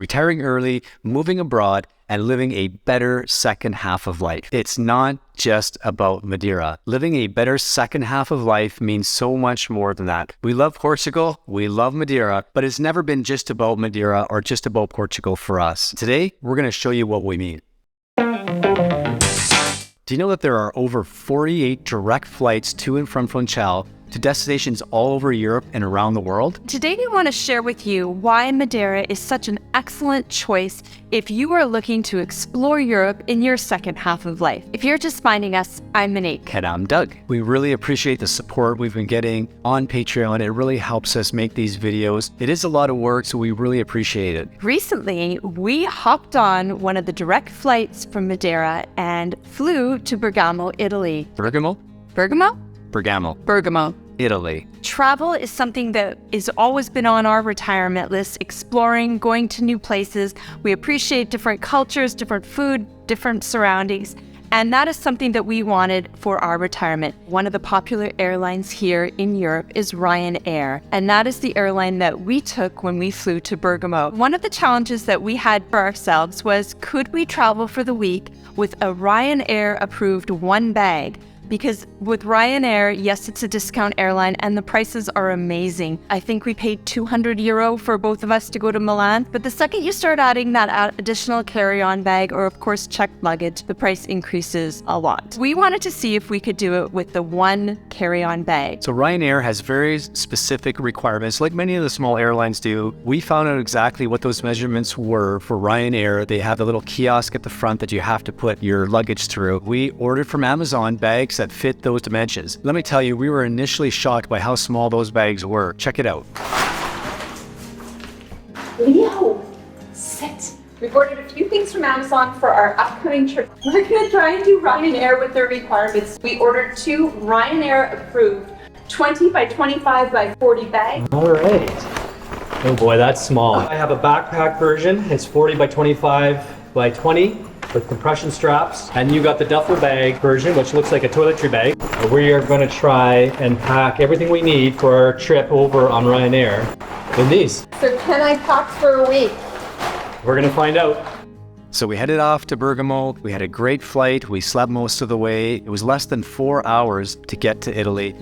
retiring early, moving abroad, and living a better second half of life. It's not just about Madeira. Living a better second half of life means so much more than that. We love Portugal, we love Madeira, but it's never been just about Madeira or just about Portugal for us. Today, we're going to show you what we mean. Do you know that there are over 48 direct flights to and from Funchal to destinations all over Europe and around the world? Today we want to share with you why Madeira is such an excellent choice if you are looking to explore Europe in your second half of life. If you're just finding us, I'm Monique. And I'm Doug. We really appreciate the support we've been getting on Patreon. It really helps us make these videos. It is a lot of work, so we really appreciate it. Recently, we hopped on one of the direct flights from Madeira and flew to Bergamo, Italy. Bergamo? Bergamo? Bergamo, Italy. Travel is something that has always been on our retirement list, exploring, going to new places. We appreciate different cultures, different food, different surroundings. And that is something that we wanted for our retirement. One of the popular airlines here in Europe is Ryanair, and that is the airline that we took when we flew to Bergamo. One of the challenges that we had for ourselves was, could we travel for the week with a Ryanair approved one bag? Because with Ryanair, yes, it's a discount airline and the prices are amazing. I think we paid €200 for both of us to go to Milan. But the second you start adding that additional carry-on bag or of course checked luggage, the price increases a lot. We wanted to see if we could do it with the one carry-on bag. So Ryanair has very specific requirements, like many of the small airlines do. We found out exactly what those measurements were for Ryanair. They have the little kiosk at the front that you have to put your luggage through. We ordered from Amazon bags that fit those dimensions. Let me tell you, we were initially shocked by how small those bags were. Check it out. Leo, sit. We've ordered a few things from Amazon for our upcoming trip. We're gonna try and do Ryanair with their requirements. We ordered 2 Ryanair approved 20 by 25 by 40 bags. All right. Oh boy, that's small. I have a backpack version. It's 40 by 25 by 20. With compression straps, and you got the duffel bag version, which looks like a toiletry bag. We are going to try and pack everything we need for our trip over on Ryanair in these. So can I pack for a week? We're going to find out. So we headed off to Bergamo. We had a great flight. We slept most of the way. It was less than 4 hours to get to Italy.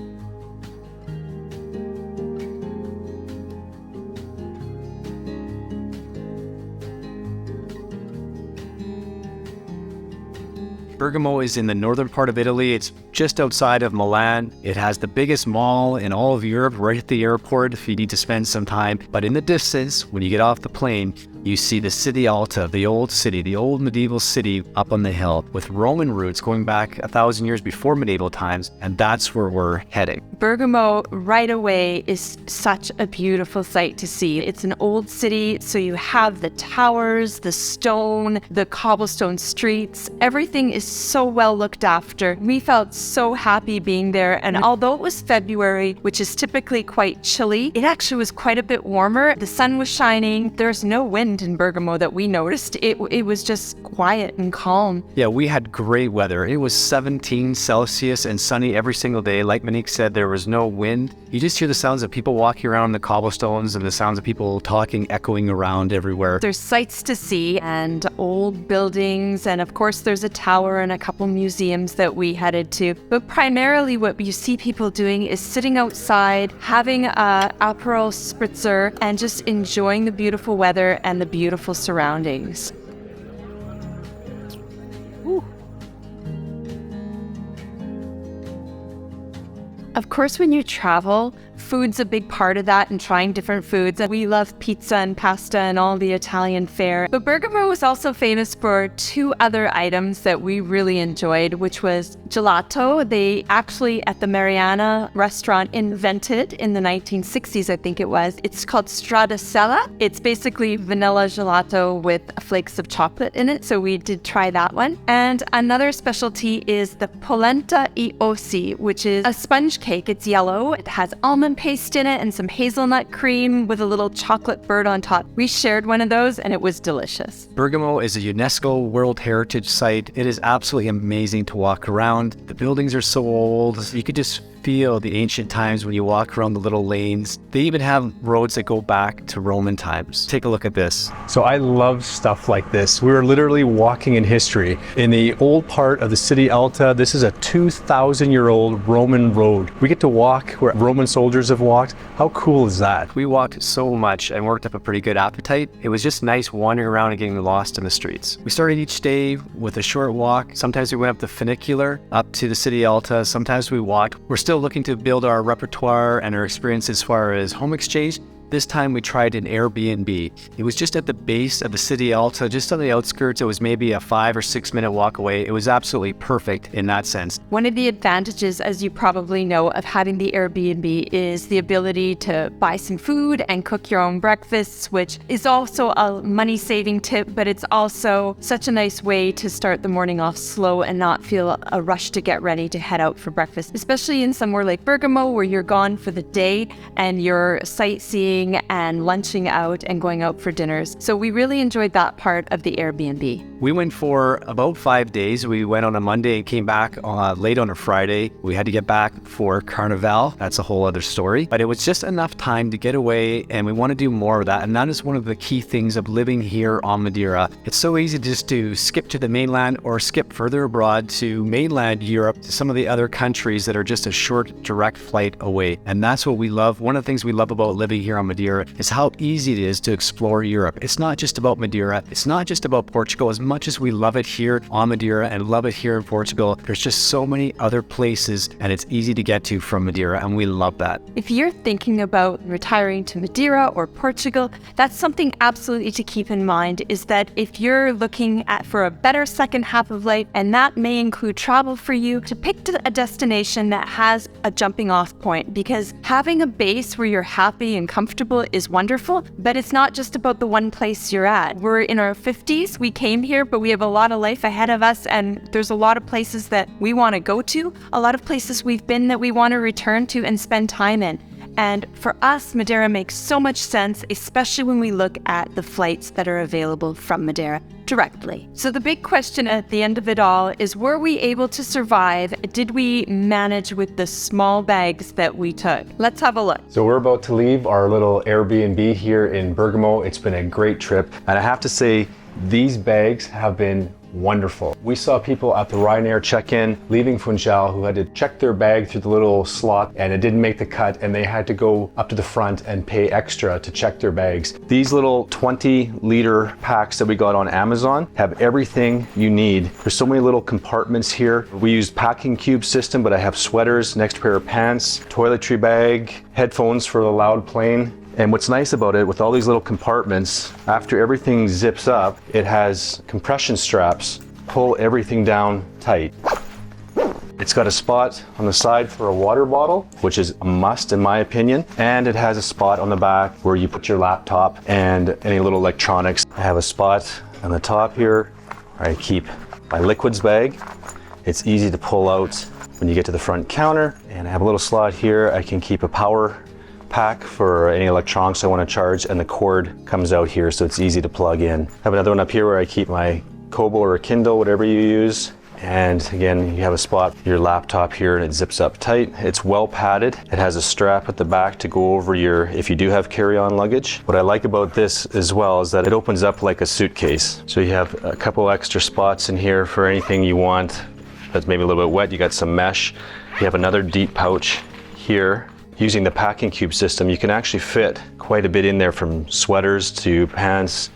Bergamo is in the northern part of Italy. It's just outside of Milan. It has the biggest mall in all of Europe right at the airport if you need to spend some time. But in the distance, when you get off the plane, you see the Città Alta, the old city, the old medieval city up on the hill with Roman roots going back 1,000 years before medieval times, and that's where we're heading. Bergamo right away is such a beautiful sight to see. It's an old city, so you have the towers, the stone, the cobblestone streets. Everything is so well looked after. We felt so happy being there, and although it was February, which is typically quite chilly, it actually was quite a bit warmer. The sun was shining. There's no wind in Bergamo that we noticed. It was just quiet and calm. Yeah, we had great weather. It was 17 Celsius and sunny every single day. Like Monique said, there was no wind. You just hear the sounds of people walking around the cobblestones and the sounds of people talking, echoing around everywhere. There's sights to see and old buildings, and of course there's a tower and a couple museums that we headed to. But primarily what you see people doing is sitting outside, having a Aperol spritzer, and just enjoying the beautiful weather and the beautiful surroundings. Ooh. Of course, when you travel, food's a big part of that and trying different foods. And we love pizza and pasta and all the Italian fare. But Bergamo was also famous for 2 other items that we really enjoyed, which was gelato. They actually, at the Mariana restaurant, invented in the 1960s, I think it was. It's called Stradicella. It's basically vanilla gelato with flakes of chocolate in it. So we did try that one. And another specialty is the polenta e ossi, which is a sponge cake. It's yellow. It has almond paste in it and some hazelnut cream with a little chocolate bird on top. We shared one of those and it was delicious. Bergamo is a UNESCO World Heritage Site. It is absolutely amazing to walk around. The buildings are so old. You could just feel the ancient times when you walk around the little lanes. They even have roads that go back to Roman times. Take a look at this. So I love stuff like this. We're literally walking in history. In the old part of the Città Alta, this is a 2,000-year-old Roman road. We get to walk where Roman soldiers have walked. How cool is that? We walked so much and worked up a pretty good appetite. It was just nice wandering around and getting lost in the streets. We started each day with a short walk. Sometimes we went up the funicular up to the Città Alta. Sometimes we walked. We're still looking to build our repertoire and our experience as far as home exchange. This time we tried an Airbnb. It was just at the base of the Città Alta, just on the outskirts. It was maybe a 5 or 6 minute walk away. It was absolutely perfect in that sense. One of the advantages, as you probably know, of having the Airbnb is the ability to buy some food and cook your own breakfasts, which is also a money-saving tip, but it's also such a nice way to start the morning off slow and not feel a rush to get ready to head out for breakfast, especially in somewhere like Bergamo where you're gone for the day and you're sightseeing and lunching out and going out for dinners. So we really enjoyed that part of the Airbnb. We went for about 5 days. We went on a Monday and came back late on a Friday. We had to get back for Carnival. That's a whole other story. But it was just enough time to get away, and we want to do more of that. And that is one of the key things of living here on Madeira. It's so easy just to skip to the mainland or skip further abroad to mainland Europe, to some of the other countries that are just a short direct flight away. And that's what we love. One of the things we love about living here on Madeira is how easy it is to explore Europe. It's not just about Madeira. It's not just about Portugal. As much as we love it here on Madeira and love it here in Portugal, there's just so many other places and it's easy to get to from Madeira, and we love that. If you're thinking about retiring to Madeira or Portugal, that's something absolutely to keep in mind, is that if you're looking for a better second half of life, and that may include travel for you, to pick a destination that has a jumping off point, because having a base where you're happy and comfortable is wonderful, but it's not just about the one place you're at. We're in our 50s, we came here, but we have a lot of life ahead of us, and there's a lot of places that we want to go to, a lot of places we've been that we want to return to and spend time in. And for us, Madeira makes so much sense, especially when we look at the flights that are available from Madeira directly. So the big question at the end of it all is, were we able to survive? Did we manage with the small bags that we took? Let's have a look. So we're about to leave our little Airbnb here in Bergamo. It's been a great trip. And I have to say, these bags have been wonderful. We saw people at the Ryanair check-in leaving Funchal who had to check their bag through the little slot and it didn't make the cut, and they had to go up to the front and pay extra to check their bags. These little 20-liter packs that we got on Amazon have everything you need. There's so many little compartments here. We used packing cube system, but I have sweaters, next pair of pants, toiletry bag, headphones for the loud plane. And what's nice about it, with all these little compartments, after everything zips up, it has compression straps, pull everything down tight. It's got a spot on the side for a water bottle, which is a must in my opinion. And it has a spot on the back where you put your laptop and any little electronics. I have a spot on the top here where I keep my liquids bag. It's easy to pull out when you get to the front counter. And I have a little slot here. I can keep a power pack for any electronics I want to charge, and the cord comes out here so it's easy to plug in. I have another one up here where I keep my Kobo or a Kindle, whatever you use. And again, you have a spot for your laptop here and it zips up tight. It's well padded. It has a strap at the back to go over if you do have carry-on luggage. What I like about this as well is that it opens up like a suitcase. So you have a couple extra spots in here for anything you want that's maybe a little bit wet. You got some mesh. You have another deep pouch here. Using the packing cube system, you can actually fit quite a bit in there, from sweaters to pants,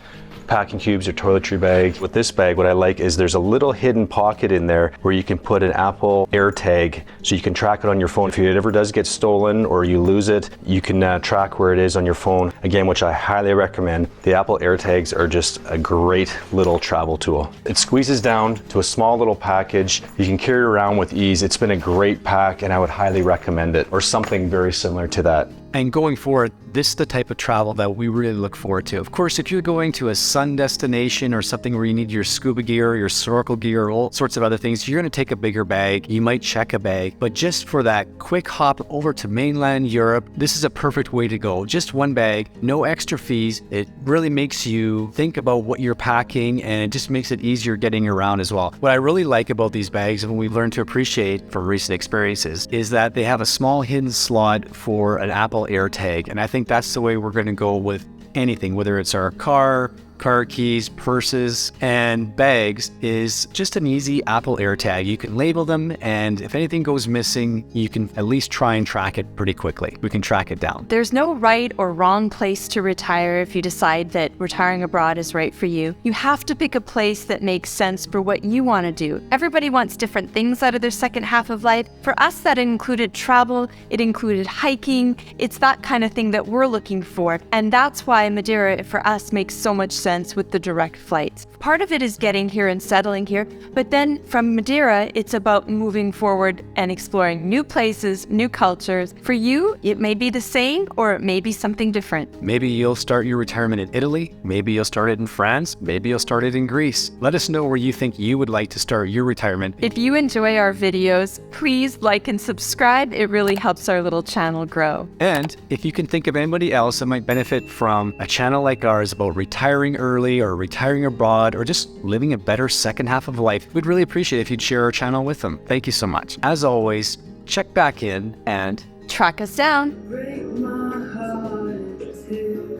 packing cubes, or toiletry bag. With this bag, what I like is there's a little hidden pocket in there where you can put an Apple AirTag, so you can track it on your phone. If it ever does get stolen or you lose it, you can track where it is on your phone. Again, which I highly recommend. The Apple AirTags are just a great little travel tool. It squeezes down to a small little package. You can carry it around with ease. It's been a great pack and I would highly recommend it, or something very similar to that. And going forward, this is the type of travel that we really look forward to. Of course, if you're going to a sun destination or something where you need your scuba gear, your snorkel gear, all sorts of other things, you're going to take a bigger bag. You might check a bag, but just for that quick hop over to mainland Europe, this is a perfect way to go. Just one bag, no extra fees. It really makes you think about what you're packing, and it just makes it easier getting around as well. What I really like about these bags, and we've learned to appreciate from recent experiences, is that they have a small hidden slot for an Apple AirTag, and I think that's the way we're going to go with anything, whether it's our car keys, purses, and bags, is just an easy Apple AirTag. You can label them, and if anything goes missing, you can at least try and track it pretty quickly. We can track it down. There's no right or wrong place to retire if you decide that retiring abroad is right for you. You have to pick a place that makes sense for what you want to do. Everybody wants different things out of their second half of life. For us, that included travel, it included hiking. It's that kind of thing that we're looking for, and that's why Madeira, for us, makes so much sense with the direct flights. Part of it is getting here and settling here, but then from Madeira, it's about moving forward and exploring new places, new cultures. For you, it may be the same or it may be something different. Maybe you'll start your retirement in Italy, maybe you'll start it in France, maybe you'll start it in Greece. Let us know where you think you would like to start your retirement. If you enjoy our videos, please like and subscribe. It really helps our little channel grow. And if you can think of anybody else that might benefit from a channel like ours about retiring early or retiring abroad or just living a better second half of life, we'd really appreciate it if you'd share our channel with them. Thank you so much. As always, check back in and track us down. Break my heart in two.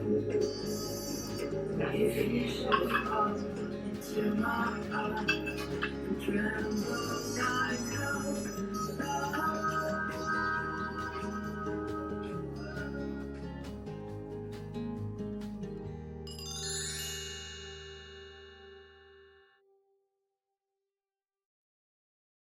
If you should fall into my heart and tremble.